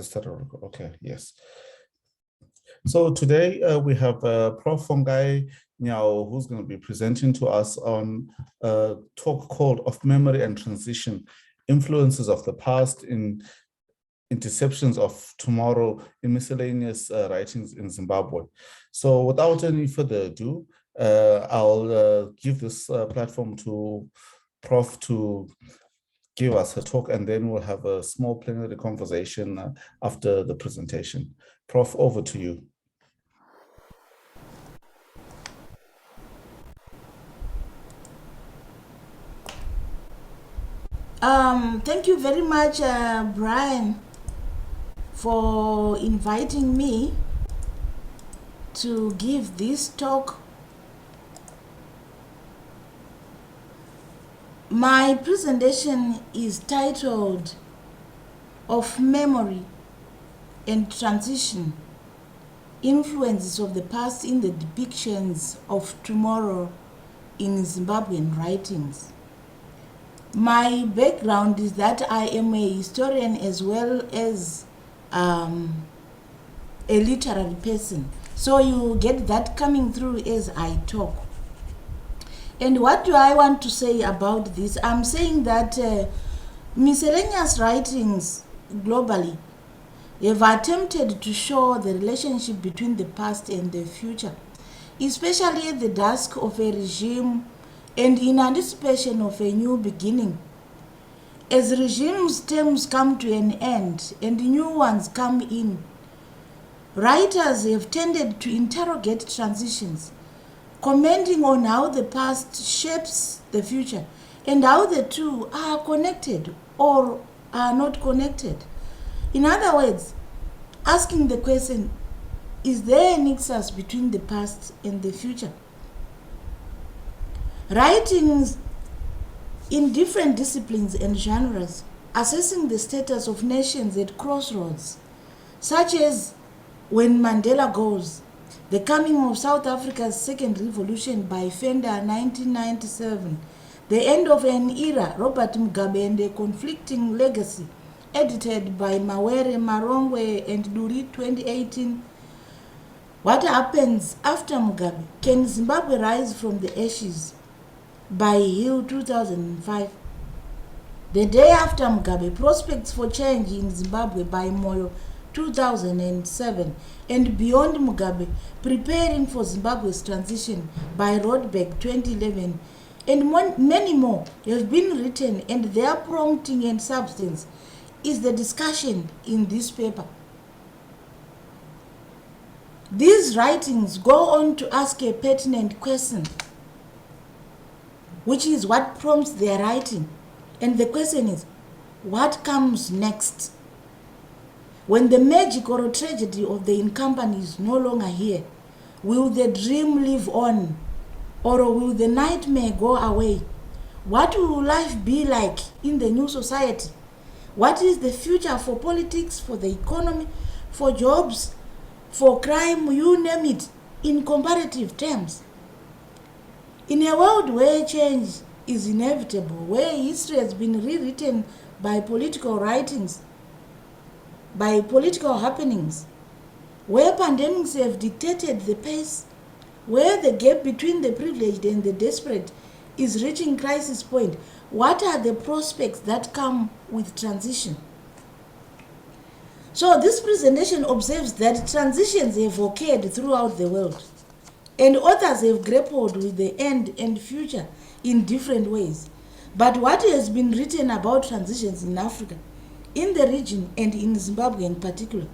Sorry. Okay, yes. So today we have Prof Vongai Nyawo, who's going to be presenting to us on a talk called Of Memory and Transition, Influences of the Past in Interceptions of Tomorrow in Miscellaneous Writings in Zimbabwe. So without any further ado, I'll give this platform to Prof to give us her talk, and then we'll have a small plenary conversation after the presentation. Prof, over to you. Thank you very much, Brian, for inviting me to give this talk. My presentation is titled Of Memory and Transition, Influences of the Past in the Depictions of Tomorrow in Zimbabwean Writings. My background is that I am a historian as well as a literary person. So you get that coming through as I talk. And what do I want to say about this? I'm saying that miscellaneous writings globally have attempted to show the relationship between the past and the future, especially at the dusk of a regime and in anticipation of a new beginning. As regimes' terms come to an end and new ones come in, writers have tended to interrogate transitions, commenting on how the past shapes the future and how the two are connected or are not connected. In other words, asking the question, is there a nexus between the past and the future? Writings in different disciplines and genres assessing the status of nations at crossroads, such as When Mandela Goes, The Coming of South Africa's Second Revolution by Fender 1997, The End of an Era, Robert Mugabe and a Conflicting Legacy, edited by Mawere Marongwe and Duri 2018. What Happens After Mugabe? Can Zimbabwe Rise from the Ashes? By Hill 2005. The Day After Mugabe, Prospects for Change in Zimbabwe by Moyo 2007, and Beyond Mugabe, Preparing for Zimbabwe's Transition by Rodberg 2011, and many more have been written, and their prompting and substance is the discussion in this paper. These writings go on to ask a pertinent question, which is what prompts their writing. And the question is, what comes next? When the magic or tragedy of the incumbent is no longer here, will the dream live on, or will the nightmare go away? What will life be like in the new society? What is the future for politics, for the economy, for jobs, for crime, you name it, in comparative terms? In a world where change is inevitable, where history has been rewritten by political writings, by political happenings, where pandemics have dictated the pace, where the gap between the privileged and the desperate is reaching crisis point, what are the prospects that come with transition? So this presentation observes that transitions have occurred throughout the world, and authors have grappled with the end and future in different ways. But what has been written about transitions in Africa, in the region, and in Zimbabwe in particular?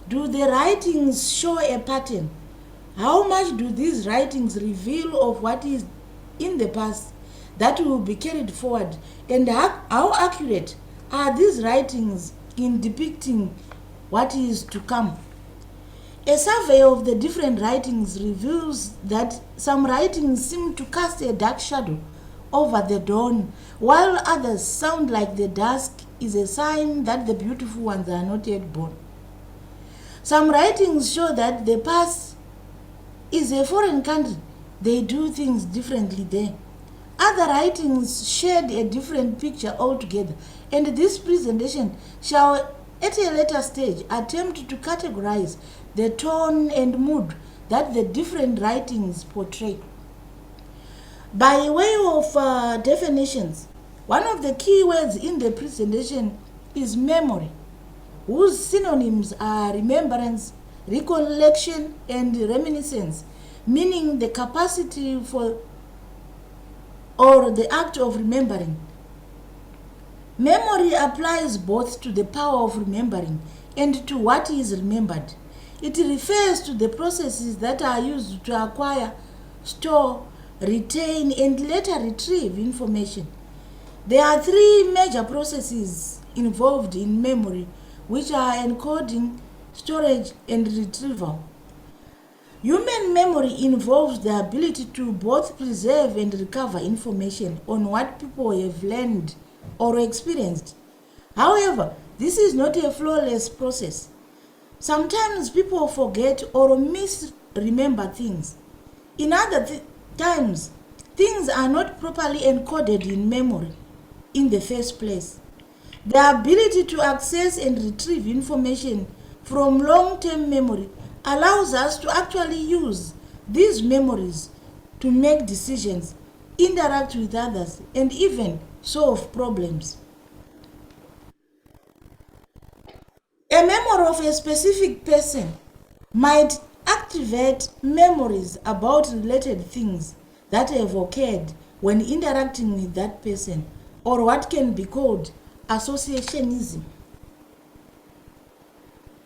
Do the writings show a pattern? How much do these writings reveal of what is in the past that will be carried forward? And how accurate are these writings in depicting what is to come? A survey of the different writings reveals that some writings seem to cast a dark shadow over the dawn, while others sound like the dusk is a sign that the beautiful ones are not yet born. Some writings show that the past is a foreign country. They do things differently there. Other writings shed a different picture altogether, and this presentation shall at a later stage attempt to categorize the tone and mood that the different writings portray. By way of definitions, one of the key words in the presentation is memory, whose synonyms are remembrance, recollection, and reminiscence, meaning the capacity for or the act of remembering. Memory applies both to the power of remembering and to what is remembered. It refers to the processes that are used to acquire, store, retain, and later retrieve information. There are three major processes involved in memory, which are encoding, storage, and retrieval. Human memory involves the ability to both preserve and recover information on what people have learned or experienced. However, this is not a flawless process. Sometimes people forget or misremember things. In other times, things are not properly encoded in memory in the first place. The ability to access and retrieve information from long-term memory allows us to actually use these memories to make decisions, interact with others, and even solve problems. A memory of a specific person might activate memories about related things that have occurred when interacting with that person, or what can be called associationism.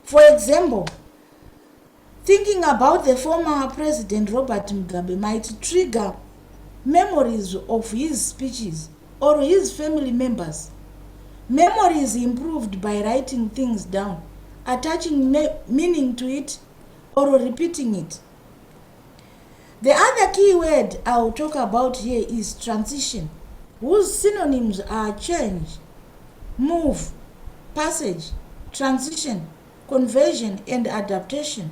For example, thinking about the former President Robert Mugabe might trigger memories of his speeches or his family members. Memory is improved by writing things down, attaching meaning to it, or repeating it. The other key word I'll talk about here is transition, whose synonyms are change, move, passage, transition, conversion, and adaptation,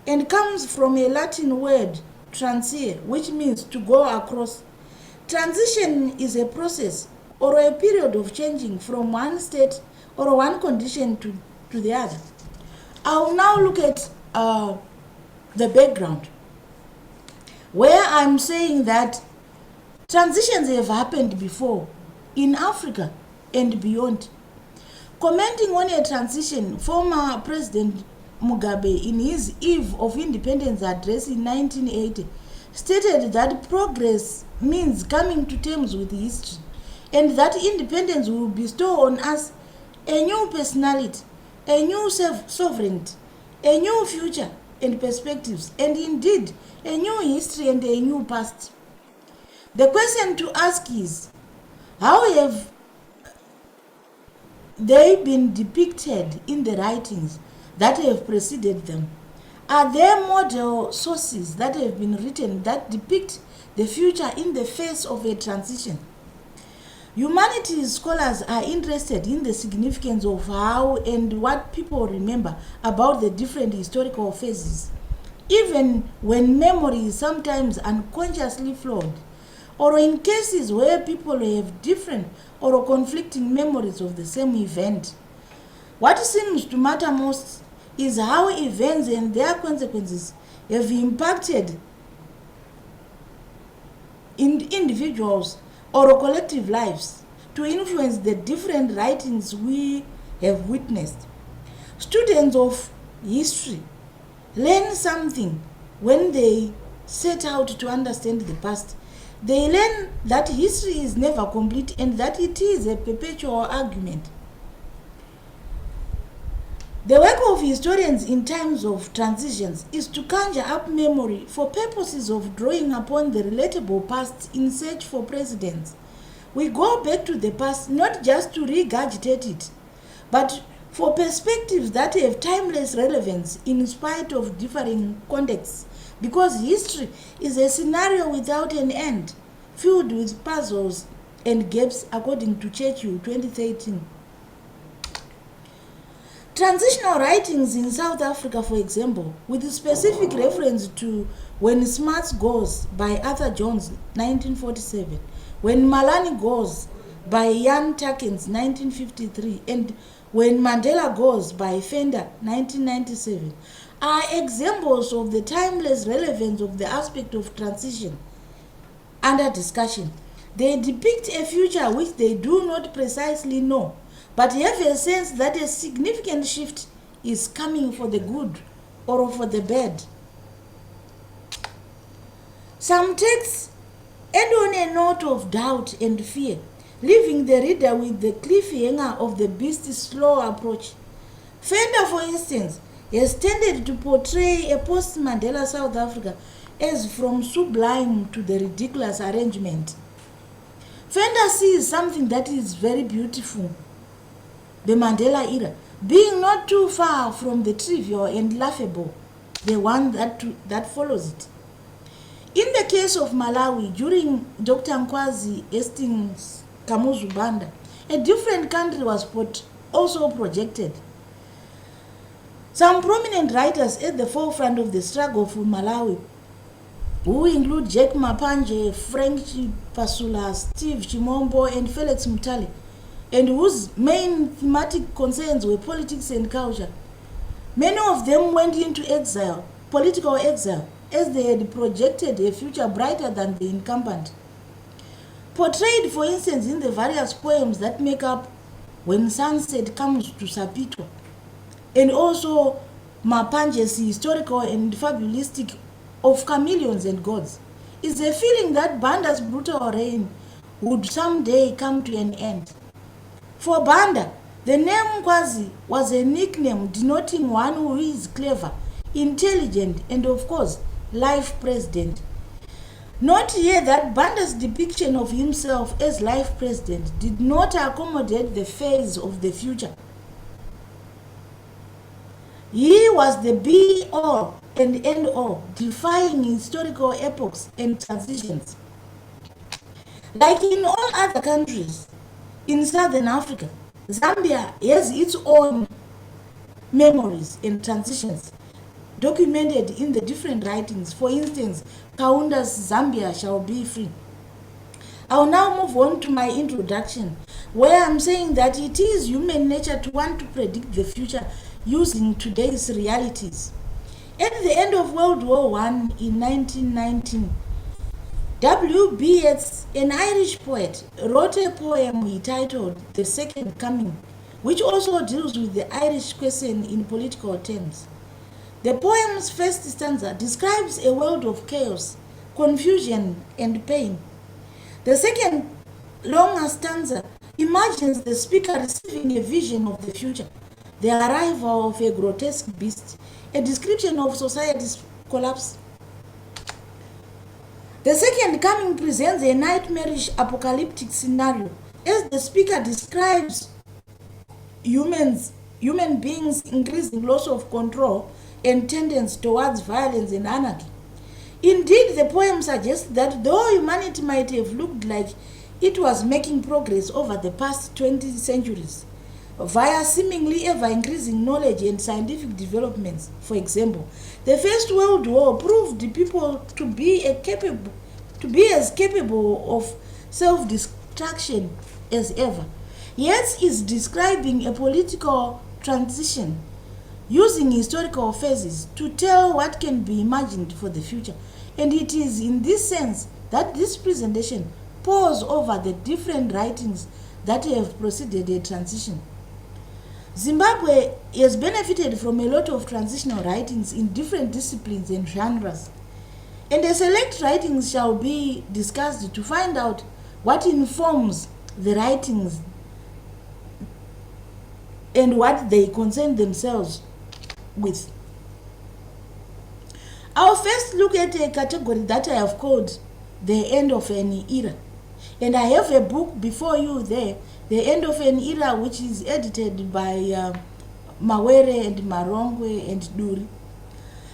and comes from a Latin word transire, which means to go across. Transition is a process or a period of changing from one state or one condition to the other. I'll now look at the background, where I'm saying that transitions have happened before in Africa and beyond. Commenting on a transition, former President Mugabe, in his Eve of Independence address in 1980, stated that progress means coming to terms with history, and that independence will bestow on us a new personality, a new sovereignty, a new future and perspectives, and indeed a new history and a new past. The question to ask is, how have they been depicted in the writings that have preceded them? Are there model sources that have been written that depict the future in the face of a transition? Humanities scholars are interested in the significance of how and what people remember about the different historical phases, even when memory is sometimes unconsciously flawed, or in cases where people have different or conflicting memories of the same event. What seems to matter most is how events and their consequences have impacted individuals or collective lives to influence the different writings we have witnessed. Students of history learn something when they set out to understand the past. They learn that history is never complete and that it is a perpetual argument. The work of historians in times of transitions is to conjure up memory for purposes of drawing upon the relatable past in search for precedents. We go back to the past not just to regurgitate it, but for perspectives that have timeless relevance in spite of differing contexts, because history is a scenario without an end, filled with puzzles and gaps, according to Churchill 2013. Transitional writings in South Africa, for example, with specific reference to When Smarts Goes by Arthur Jones, 1947, when Malani Goes by Jan Takens 1953 and When Mandela Goes by Fender 1997 are examples of the timeless relevance of the aspect of transition under discussion. They depict a future which they do not precisely know, but have a sense that a significant shift is coming for the good or for the bad. Some texts end on a note of doubt and fear, leaving the reader with the cliffhanger of the beast's slow approach. Fender, for instance, has tended to portray a post-Mandela South Africa as from sublime to the ridiculous arrangement. Fender sees something that is very beautiful, the Mandela era, being not too far from the trivial and laughable, the one that follows it. In the case of Malawi, during Dr. Nkwazi Hastings Kamuzu Banda, a different country was also projected. Some prominent writers at the forefront of the struggle for Malawi, who include Jack Mapanje, Frank Pasula, Steve Chimombo, and Felix Mutale, and whose main thematic concerns were politics and culture. Many of them went into exile, political exile, as they had projected a future brighter than the incumbent. Portrayed, for instance, in the various poems that make up When Sunset Comes to Sapitwa, and also Mapanje's historical and fabulistic of chameleons and gods, is a feeling that Banda's brutal reign would someday come to an end. For Banda, the name Nkwazi was a nickname denoting one who is clever, intelligent, and of course, life president. Note here that Banda's depiction of himself as life president did not accommodate the phase of the future. He was the be-all and end-all, defying historical epochs and transitions. Like in all other countries in Southern Africa, Zambia has its own memories and transitions documented in the different writings. For instance, Kaunda's Zambia Shall Be Free. I'll now move on to my introduction, where I'm saying that it is human nature to want to predict the future using today's realities. At the end of World War I in 1919, W.B. Yeats, an Irish poet, wrote a poem he titled The Second Coming, which also deals with the Irish question in political terms. The poem's first stanza describes a world of chaos, confusion, and pain. The second, longer stanza imagines the speaker receiving a vision of the future, the arrival of a grotesque beast, a description of society's collapse. The second coming presents a nightmarish apocalyptic scenario as the speaker describes human beings' increasing loss of control and tendency towards violence and anarchy. Indeed, the poem suggests that though humanity might have looked like it was making progress over the past 20 centuries, via seemingly ever-increasing knowledge and scientific developments, for example, the First World War proved people to be as capable of self-destruction as ever. Yeats is describing a political transition using historical phases to tell what can be imagined for the future. And it is in this sense that this presentation pores over the different writings that have preceded a transition. Zimbabwe has benefited from a lot of transitional writings in different disciplines and genres, and a select writings shall be discussed to find out what informs the writings and what they concern themselves with. I'll first look at a category that I have called the end of an era, and I have a book before you there, The End of an Era, which is edited by Mawere and Marongwe and Duri.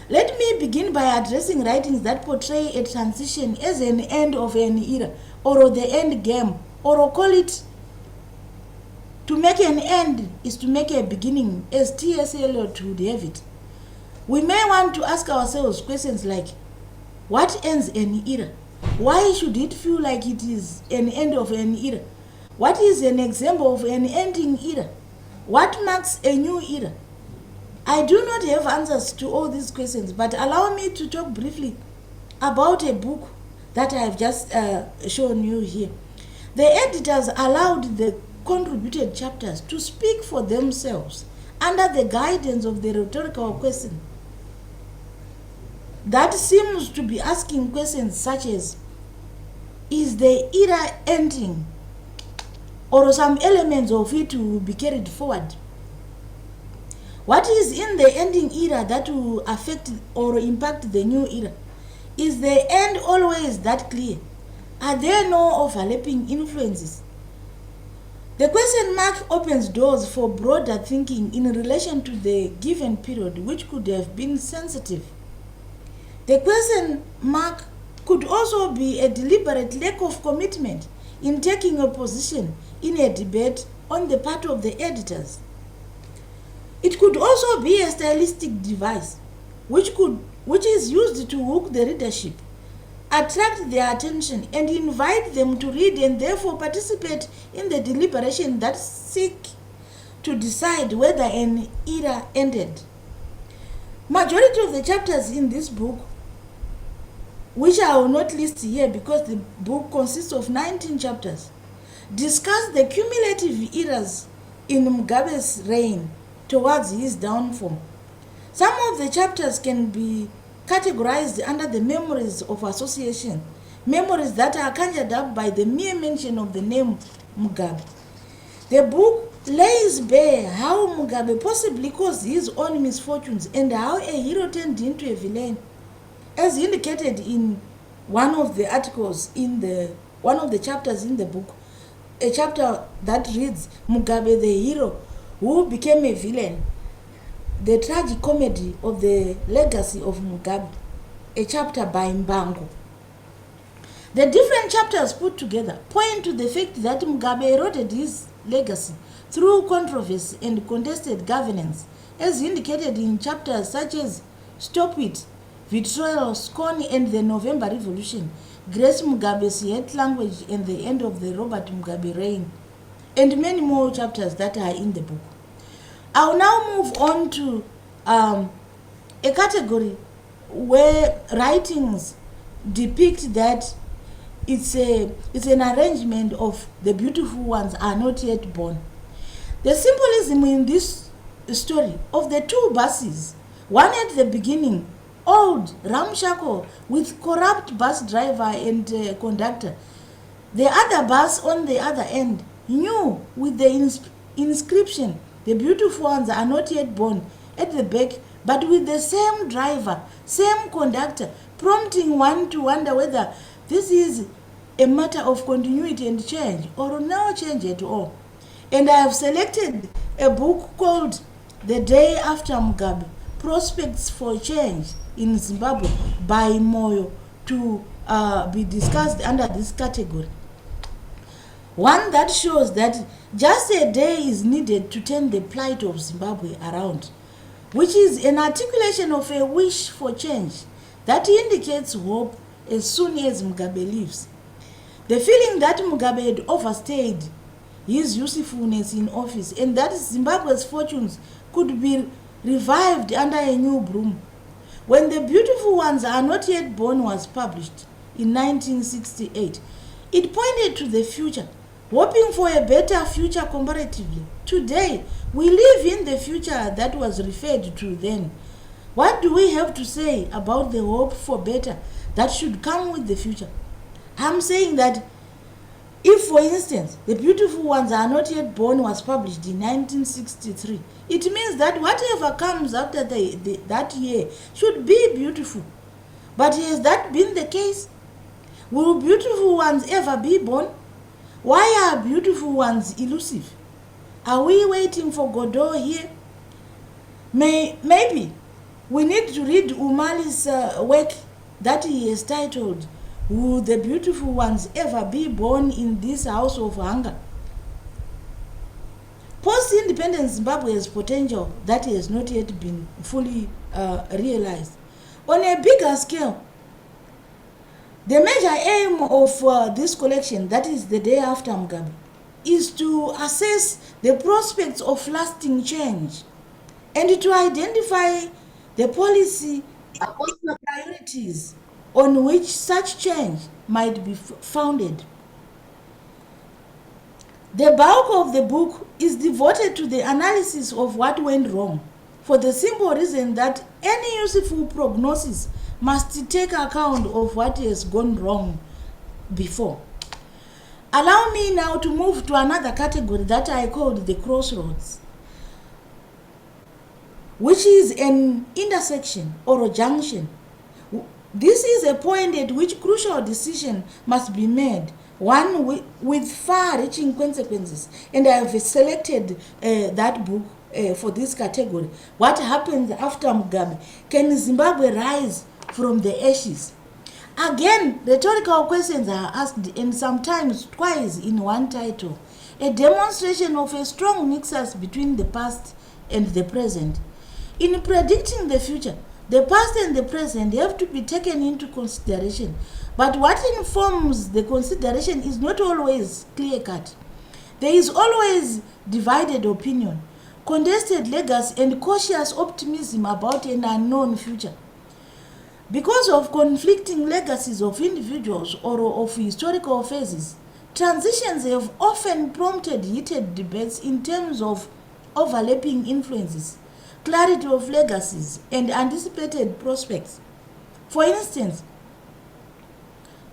Let me begin by addressing writings that portray a transition as an end of an era, or the end game, or call it to make an end is to make a beginning, as T.S. Eliot would have it. We may want to ask ourselves questions like, what ends an era? Why should it feel like it is an end of an era? What is an example of an ending era? What marks a new era? I do not have answers to all these questions, but allow me to talk briefly about a book that I have just shown you here. The editors allowed the contributed chapters to speak for themselves under the guidance of the rhetorical question that seems to be asking questions such as, is the era ending, or some elements of it will be carried forward? What is in the ending era that will affect or impact the new era? Is the end always that clear? Are there no overlapping influences? The question mark opens doors for broader thinking in relation to the given period, which could have been sensitive. The question mark could also be a deliberate lack of commitment in taking a position in a debate on the part of the editors. It could also be a stylistic device which is used to hook the readership, attract their attention, and invite them to read and therefore participate in the deliberation that seek to decide whether an era ended. Majority of the chapters in this book, which I will not list here because the book consists of 19 chapters, discuss the cumulative eras in Mugabe's reign towards his downfall. Some of the chapters can be categorized under the memories of association, memories that are conjured up by the mere mention of the name Mugabe. The book lays bare how Mugabe possibly caused his own misfortunes and how a hero turned into a villain. As indicated in one of the articles in one of the chapters in the book, a chapter that reads Mugabe the hero who became a villain, the tragic comedy of the legacy of Mugabe, a chapter by Mbango. The different chapters put together point to the fact that Mugabe eroded his legacy through controversy and contested governance, as indicated in chapters such as Stop It, Vitriol, Scorn, and the November Revolution, Grace Mugabe's hate language, and the end of the Robert Mugabe reign, and many more chapters that are in the book. I'll now move on to a category where writings depict that it's an arrangement of the beautiful ones are not yet born. The symbolism in this story of the two buses, one at the beginning, old, ramshackle, with corrupt bus driver and conductor. The other bus on the other end, new, with the inscription, the beautiful ones are not yet born, at the back, but with the same driver, same conductor, prompting one to wonder whether this is a matter of continuity and change or no change at all. And I have selected a book called The Day After Mugabe, Prospects for Change in Zimbabwe by Moyo to be discussed under this category. One that shows that just a day is needed to turn the plight of Zimbabwe around, which is an articulation of a wish for change that indicates hope as soon as Mugabe leaves. The feeling that Mugabe had overstayed his usefulness in office and that Zimbabwe's fortunes could be revived under a new broom. When The Beautiful Ones Are Not Yet Born was published in 1968, it pointed to the future, hoping for a better future comparatively. Today, we live in the future that was referred to then. What do we have to say about the hope for better that should come with the future? I'm saying that if, for instance, The Beautiful Ones Are Not Yet Born was published in 1963, it means that whatever comes after that year should be beautiful. But has that been the case? Will beautiful ones ever be born? Why are beautiful ones elusive? Are we waiting for Godot here? Maybe we need to read Umali's work that he has titled, Will the Beautiful Ones Ever Be Born in This House of Hunger? Post-independence Zimbabwe has potential that has not yet been fully realized. On a bigger scale, The major aim of this collection, that is the day after Mugabe, is to assess the prospects of lasting change and to identify the policy priorities on which such change might be founded. The bulk of the book is devoted to the analysis of what went wrong, for the simple reason that any useful prognosis must take account of what has gone wrong before. Allow me now to move to another category that I called the crossroads, which is an intersection or a junction. This is a point at which crucial decision must be made, one with far-reaching consequences. And I have selected that book for this category. What happens after Mugabe? Can Zimbabwe rise from the ashes? Again, rhetorical questions are asked, and sometimes twice in one title. A demonstration of a strong nexus between the past and the present. In predicting the future, the past and the present have to be taken into consideration. But what informs the consideration is not always clear-cut. There is always divided opinion, contested legacy, and cautious optimism about an unknown future. Because of conflicting legacies of individuals or of historical phases, transitions have often prompted heated debates in terms of overlapping influences, clarity of legacies, and anticipated prospects. For instance,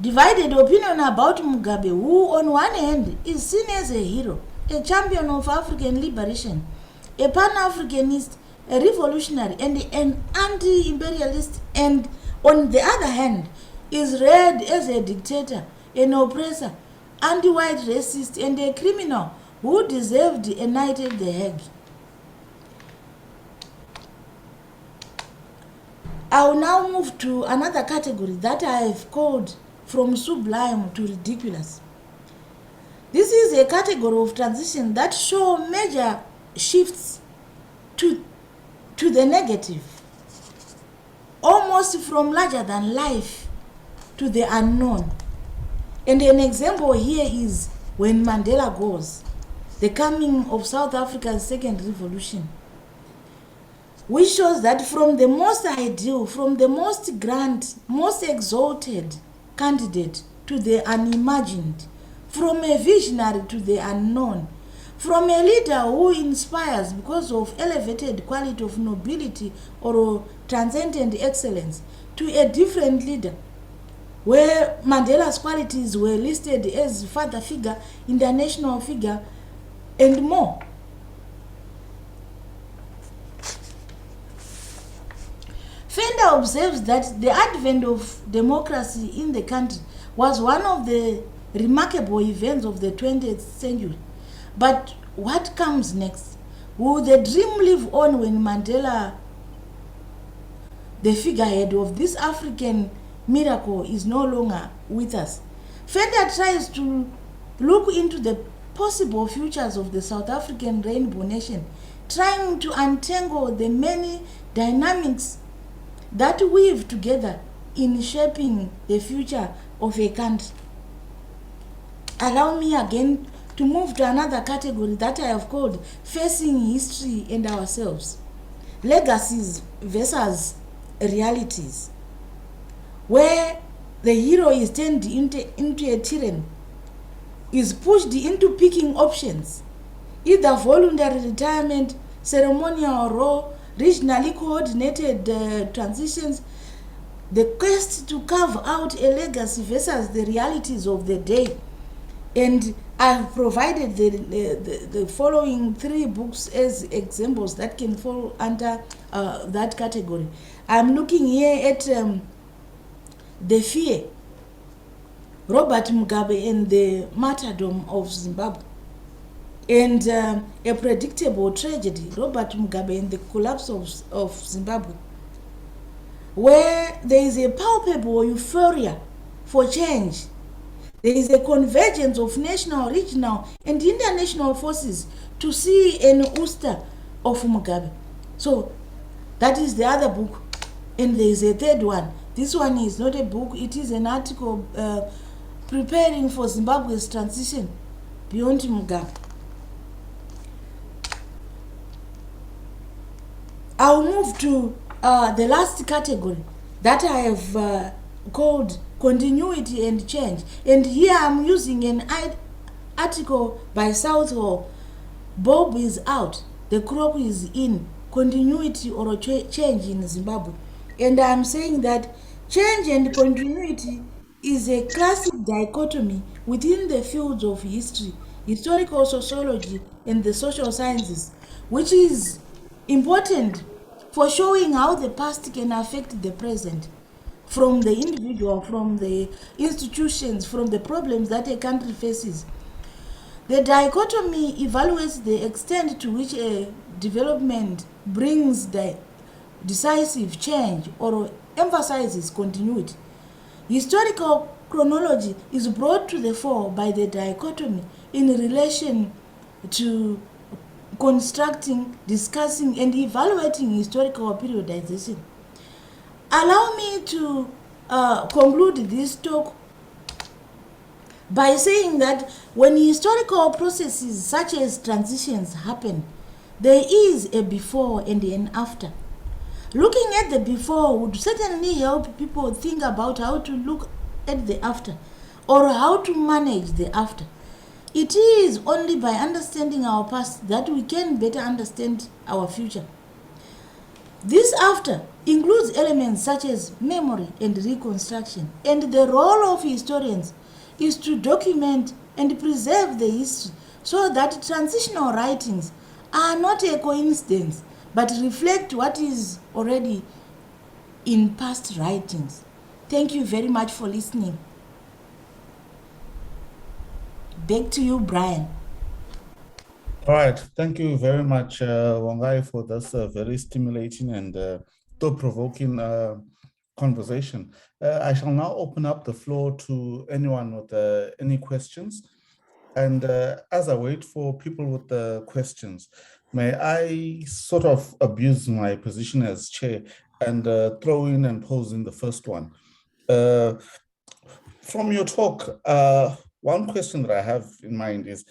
divided opinion about Mugabe, who on one hand is seen as a hero, a champion of African liberation, a pan-Africanist, a revolutionary, and an anti-imperialist, and on the other hand is read as a dictator, an oppressor, anti-white racist, and a criminal who deserved a night at the Hague. I will now move to another category that I have called from sublime to ridiculous. This is a category of transition that show major shifts to the negative, almost from larger than life to the unknown. And an example here is when Mandela goes, the coming of South Africa's second revolution, which shows that from the most ideal, from the most grand, most exalted candidate to the unimagined, from a visionary to the unknown, from a leader who inspires because of elevated quality of nobility or transcendent excellence, to a different leader, where Mandela's qualities were listed as father figure, international figure, and more. Fender observes that the advent of democracy in the country was one of the remarkable events of the 20th century. But what comes next? Will the dream live on when Mandela, the figurehead of this African miracle, is no longer with us? Fender tries to look into the possible futures of the South African rainbow nation, trying to untangle the many dynamics that weave together in shaping the future of a country. Allow me again to move to another category that I have called facing history and ourselves. Legacies versus realities, where the hero is turned into a tyrant, is pushed into picking options, either voluntary retirement, ceremonial role, regionally coordinated transitions, the quest to carve out a legacy versus the realities of the day. And I have provided the following 3 books as examples that can fall under that category. I'm looking here at The Fear, Robert Mugabe and the Martyrdom of Zimbabwe, and A Predictable Tragedy, Robert Mugabe and the Collapse of Zimbabwe, where there is a palpable euphoria for change. There is a convergence of national, regional, and international forces to see an ouster of Mugabe. So that is the other book. And there is a third one, This one is not a book, it is an article preparing for Zimbabwe's transition beyond Mugabe. I'll move to the last category that I have called continuity and change. And here I'm using an article by Southall. Bob is out, the crop is in, continuity or change in Zimbabwe. And I'm saying that change and continuity is a classic dichotomy within the fields of history, historical sociology, and the social sciences, which is important for showing how the past can affect the present, from the individual, from the institutions, from the problems that a country faces. The dichotomy evaluates the extent to which a development brings the decisive change or emphasizes continuity. Historical chronology is brought to the fore by the dichotomy in relation to constructing, discussing, and evaluating historical periodization. Allow me to conclude this talk by saying that when historical processes such as transitions happen, there is a before and an after. Looking at the before would certainly help people think about how to look at the after or how to manage the after. It is only by understanding our past that we can better understand our future. This after includes elements such as memory and reconstruction, and the role of historians is to document and preserve the history so that transitional writings are not a coincidence but reflect what is already in past writings. Thank you very much for listening. Back to you, Brian. All right, thank you very much, Vongai, for this very stimulating and thought-provoking conversation. I shall now open up the floor to anyone with any questions. And as I wait for people with the questions, may I sort of abuse my position as chair and throw in and pose in the first one. From your talk, one question that I have in mind is,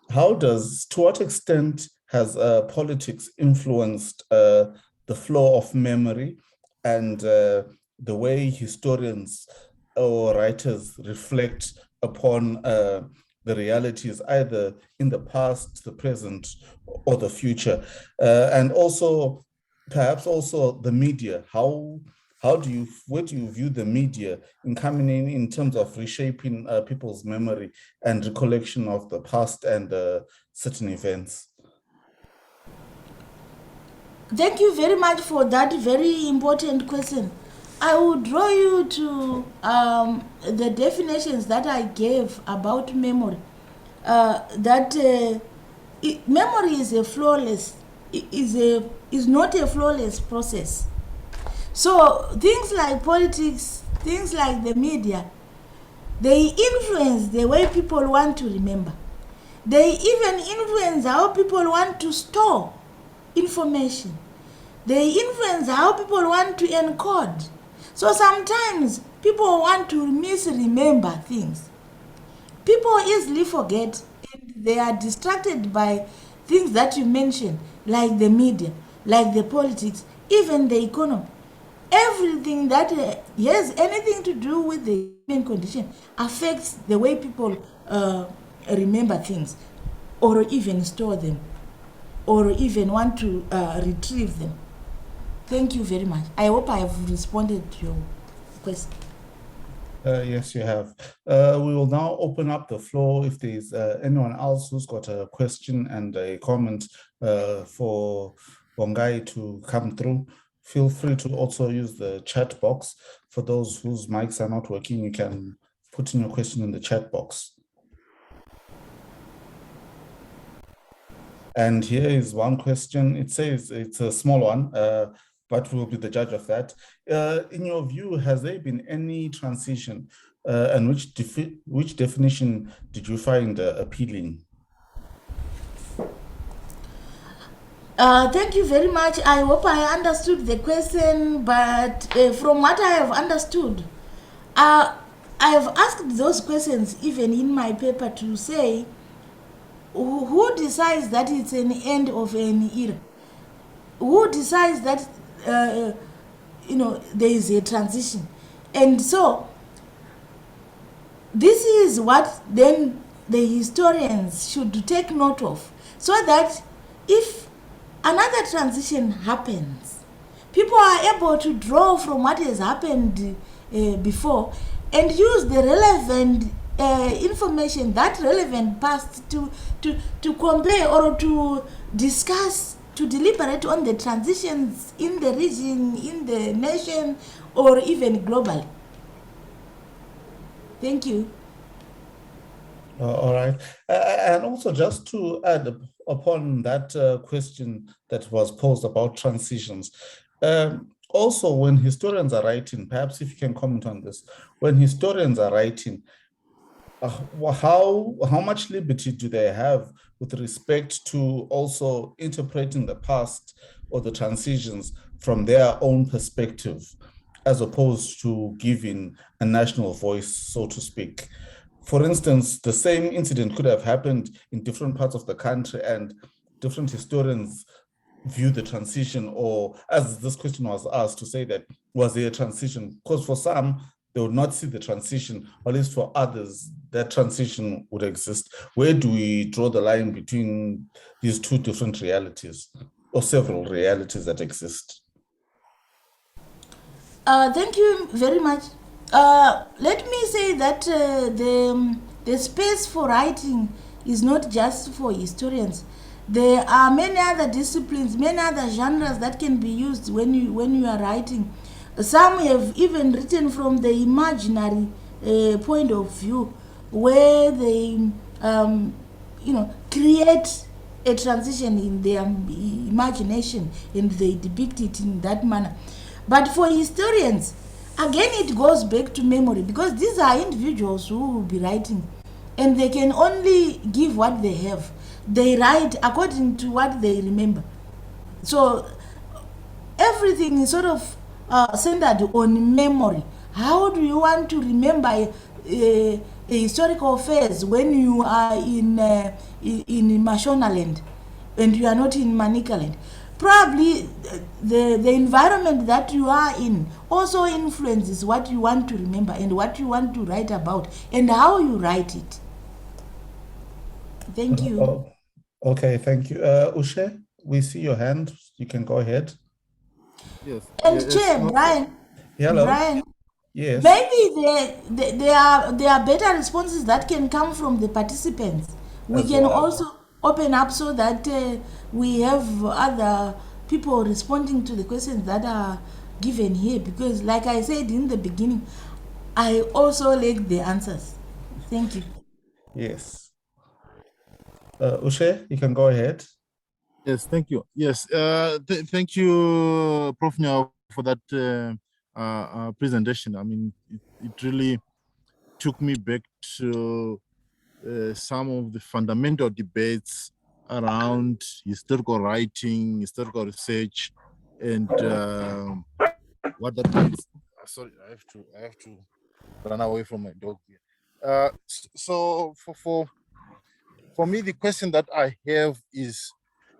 to what extent has politics influenced the flow of memory and the way historians or writers reflect upon the realities either in the past, the present, or the future? And also, perhaps also the media. Where do you view the media in coming in terms of reshaping people's memory and recollection of the past and certain events? Thank you very much for that very important question. I will draw you to the definitions that I gave about memory. Memory is not a flawless process. So things like politics, things like the media, they influence the way people want to remember. They even influence how people want to store information. They influence how people want to encode. So sometimes people want to misremember things. People easily forget, and they are distracted by things that you mentioned, like the media, like the politics, even the economy. Everything that has anything to do with the human condition affects the way people remember things, or even store them, or even want to retrieve them. Thank you very much. I hope I have responded to your question. Yes, you have. We will now open up the floor if there's anyone else who's got a question and a comment for Vongai to come through. Feel free to also use the chat box. For those whose mics are not working, you can put in your question in the chat box. And here is one question. It says it's a small one, but we'll be the judge of that. In your view, has there been any transition, and which definition did you find appealing? Thank you very much. I hope I understood the question, but from what I have understood, I have asked those questions even in my paper to say who decides that it's an end of an era? Who decides that there is a transition? And so this is what then the historians should take note of, so that if another transition happens, people are able to draw from what has happened before and use the relevant information, that relevant past, to compare or to discuss, to deliberate on the transitions in the region, in the nation, or even globally. Thank you. All right. And also just to add upon that question that was posed about transitions, also when historians are writing, perhaps if you can comment on this, when historians are writing, how much liberty do they have with respect to also interpreting the past or the transitions from their own perspective, as opposed to giving a national voice, so to speak? For instance, the same incident could have happened in different parts of the country, and different historians view the transition, or as this question was asked, to say that was there a transition? Because for some, they would not see the transition, or at least for others, that transition would exist. Where do we draw the line between these two different realities, or several realities that exist? Thank you very much. Let me say that the space for writing is not just for historians. There are many other disciplines, many other genres that can be used when you are writing. Some have even written from the imaginary point of view, where they create a transition in their imagination and they depict it in that manner. But for historians, again, it goes back to memory, because these are individuals who will be writing, and they can only give what they have. They write according to what they remember. So everything is sort of centered on memory. How do you want to remember a historical phase when you are in Mashonaland and you are not in Manicaland? Probably the environment that you are in also influences what you want to remember and what you want to write about and how you write it. Thank you. Okay, thank you. Ushe, we see your hand. You can go ahead. Yes. And Chair, Brian. Hello. Brian. Yes. Maybe there are better responses that can come from the participants. We can also open up so that we have other people responding to the questions that are given here, because like I said in the beginning, I also like the answers. Thank you. Yes. Ushe, you can go ahead. Yes, thank you. Yes, thank you, Prof Nyawo, for that presentation. I mean, it really took me back to some of the fundamental debates around historical writing, historical research, and what that means. Sorry, I have to run away from my dog here. So for me, the question that I have is,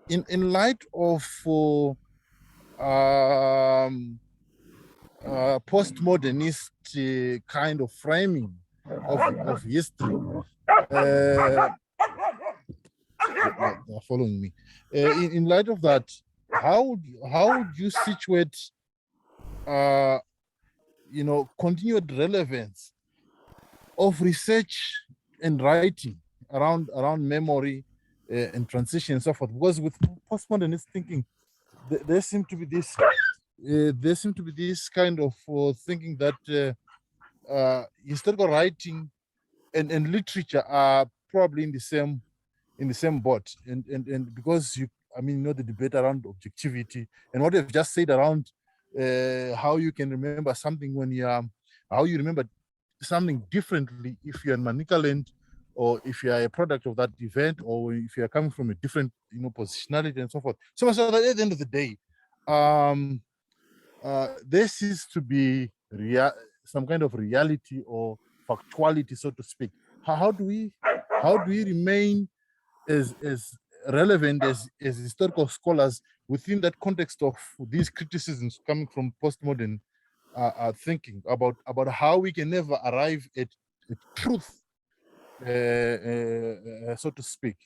in light of postmodernist kind of framing of history, they're following me. In light of that, how would you situate continued relevance of research and writing around memory and transition and so forth? Because with postmodernist thinking, there seem to be this kind of thinking that historical writing and literature are probably in the same boat, and because the debate around objectivity and what you've just said around how you can remember something when you are, how you remember something differently if you're in Manicaland or if you are a product of that event, or if you are coming from a different, positionality and so forth. So that at the end of the day, this is to be some kind of reality or factuality, so to speak. How do we remain as relevant as historical scholars within that context of these criticisms coming from postmodern thinking about how we can never arrive at truth, so to speak.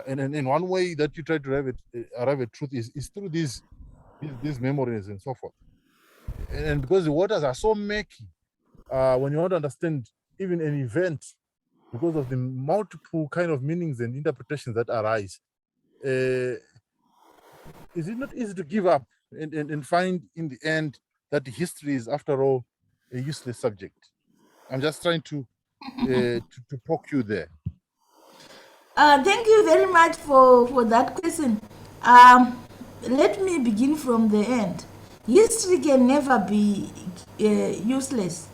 And in one way that you try to arrive at truth is through these memories and so forth. And because the waters are so murky, when you want to understand even an event, because of the multiple kind of meanings and interpretations that arise, is it not easy to give up and find in the end that the history is, after all, a useless subject? I'm just trying to poke you there. Thank you very much for that question. Let me begin from the end. History can never be useless.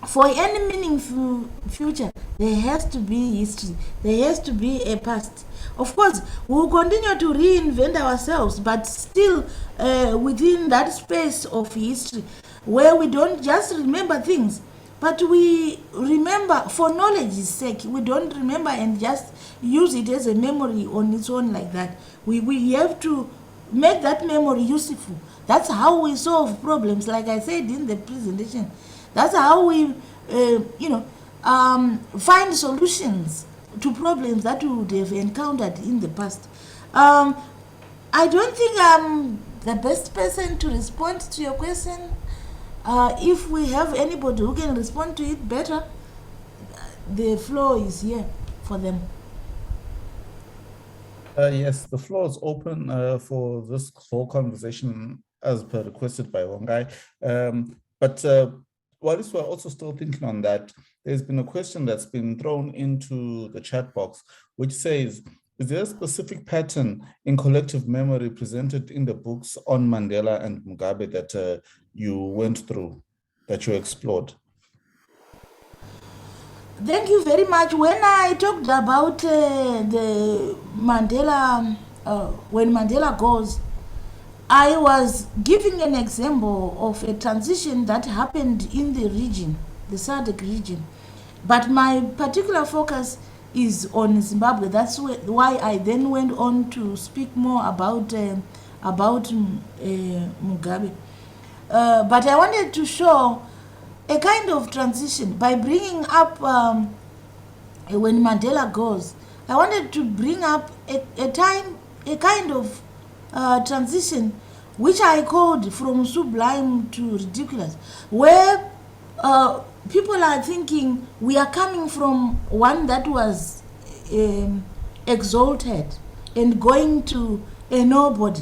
For any meaningful future, there has to be history. There has to be a past. Of course, we will continue to reinvent ourselves, but still within that space of history, where we don't just remember things, but we remember for knowledge's sake. We don't remember and just use it as a memory on its own like that. We have to make that memory useful. That's how we solve problems, like I said in the presentation. That's how we, find solutions to problems that we would have encountered in the past. I don't think I'm the best person to respond to your question. If we have anybody who can respond to it better, the floor is here for them. Yes, the floor is open for this whole conversation as per requested by Vongai. But whilst we're also still thinking on that, there's been a question that's been thrown into the chat box, which says, is there a specific pattern in collective memory presented in the books on Mandela and Mugabe that you went through, that you explored? Thank you very much. When I talked about the Mandela, when Mandela goes, I was giving an example of a transition that happened in the region, the SADC region. But my particular focus is on Zimbabwe. That's why I then went on to speak more about Mugabe. But I wanted to show a kind of transition by bringing up when Mandela goes. I wanted to bring up a kind of transition which I called from sublime to ridiculous, where people are thinking we are coming from one that was exalted and going to a nobody,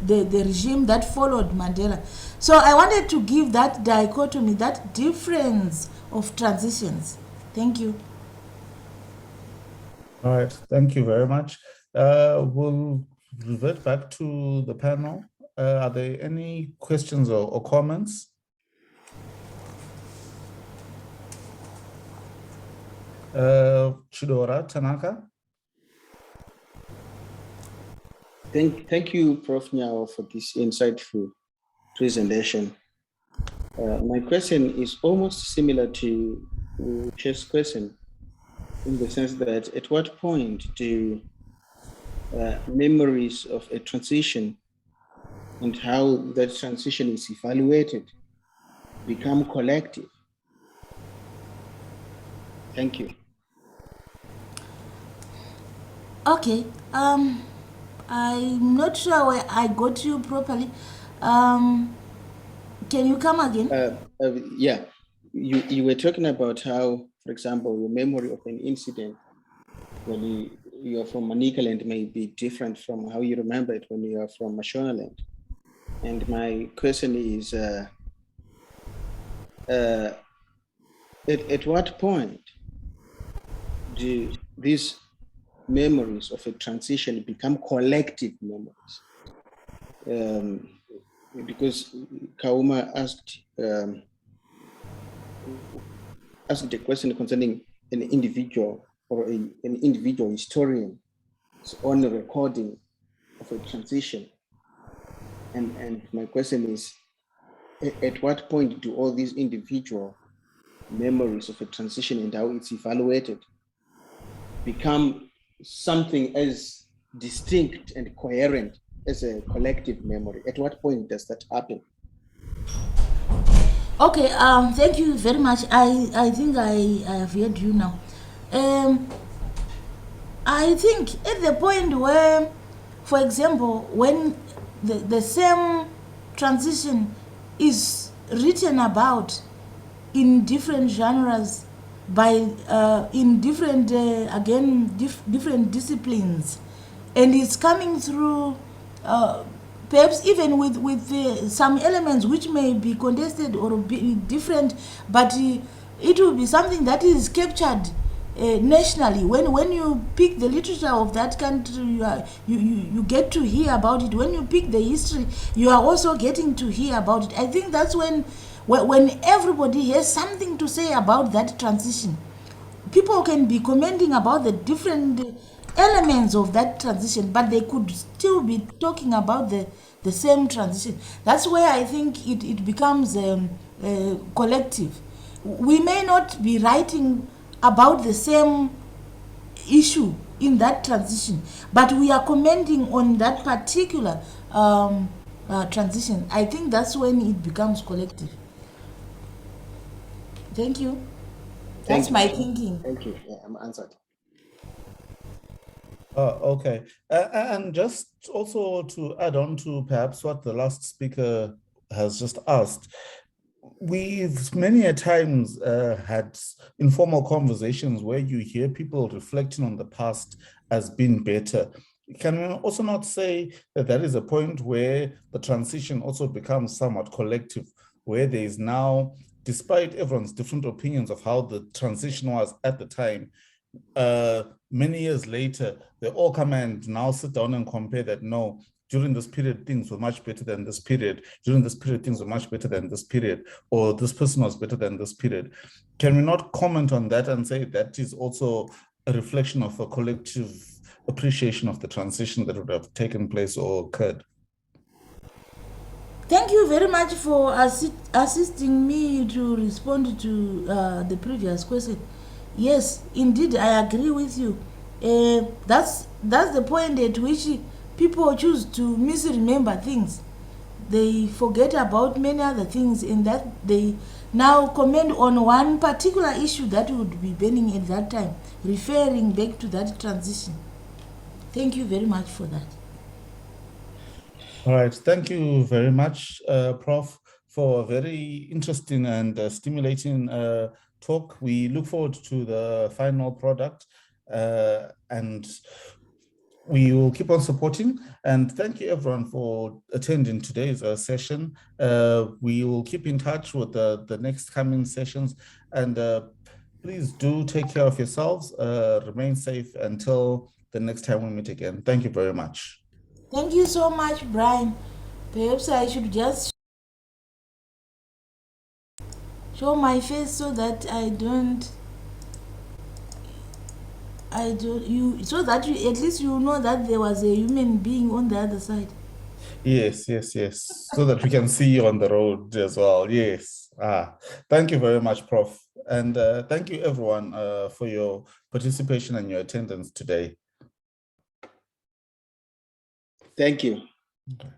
the regime that followed Mandela. So I wanted to give that dichotomy, that difference of transitions. Thank you. All right, thank you very much. We'll revert back to the panel. Are there any questions or comments? Chidora Tanaka. Thank you, Prof Nyawo, for this insightful presentation. My question is almost similar to Chef's question, in the sense that at what point do memories of a transition and how that transition is evaluated become collective? Thank you. Okay. I'm not sure where I got you properly. Can you come again? Yeah, you were talking about how, for example, your memory of an incident when you are from Manicaland may be different from how you remember it when you are from Mashonaland. And my question is, at what point do these memories of a transition become collective memories? Because Kauma asked, asked a question concerning an individual or an individual historian's own recording of a transition. And my question is, at what point do all these individual memories of a transition and how it's evaluated become something as distinct and coherent as a collective memory? At what point does that happen? Okay, thank you very much. I think I have heard you now. I think at the point where, for example, when the same transition is written about in different genres by in different different disciplines, and it's coming through perhaps even with some elements which may be contested or be different, but it will be something that is captured nationally. When you pick the literature of that country, you get to hear about it. When you pick the history, you are also getting to hear about it. I think that's when everybody has something to say about that transition. People can be commenting about the different elements of that transition, but they could still be talking about the same transition. That's where I think it becomes collective. We may not be writing about the same issue in that transition, but we are commenting on that particular transition. I think that's when it becomes collective. Thank you. That's my thinking. Thank you. Yeah, I'm answered. Okay. And just also to add on to perhaps what the last speaker has just asked, we've many a times had informal conversations where you hear people reflecting on the past as being better. Can we also not say that that is a point where the transition also becomes somewhat collective, where there is now, despite everyone's different opinions of how the transition was at the time, many years later, they all come and now sit down and compare that, no, during this period, things were much better than this period. During this period, things were much better than this period, or this person was better than this period. Can we not comment on that and say that is also a reflection of a collective appreciation of the transition that would have taken place or occurred? Thank you very much for assisting me to respond to the previous question. Yes, indeed, I agree with you. That's the point at which people choose to misremember things. They forget about many other things, in that they now comment on one particular issue that would be burning at that time, referring back to that transition. Thank you very much for that. All right, thank you very much, Prof, for a very interesting and stimulating talk. We look forward to the final product, and we will keep on supporting. And thank you everyone for attending today's session. We will keep in touch with the next coming sessions, and please do take care of yourselves, remain safe until the next time we meet again. Thank you very much. Thank you so much, Brian. Perhaps I should just show my face so that so that you at least you know that there was a human being on the other side. Yes, so that we can see you on the road as well. Yes. Thank you very much, Prof. And thank you everyone for your participation and your attendance today. Thank you. Okay.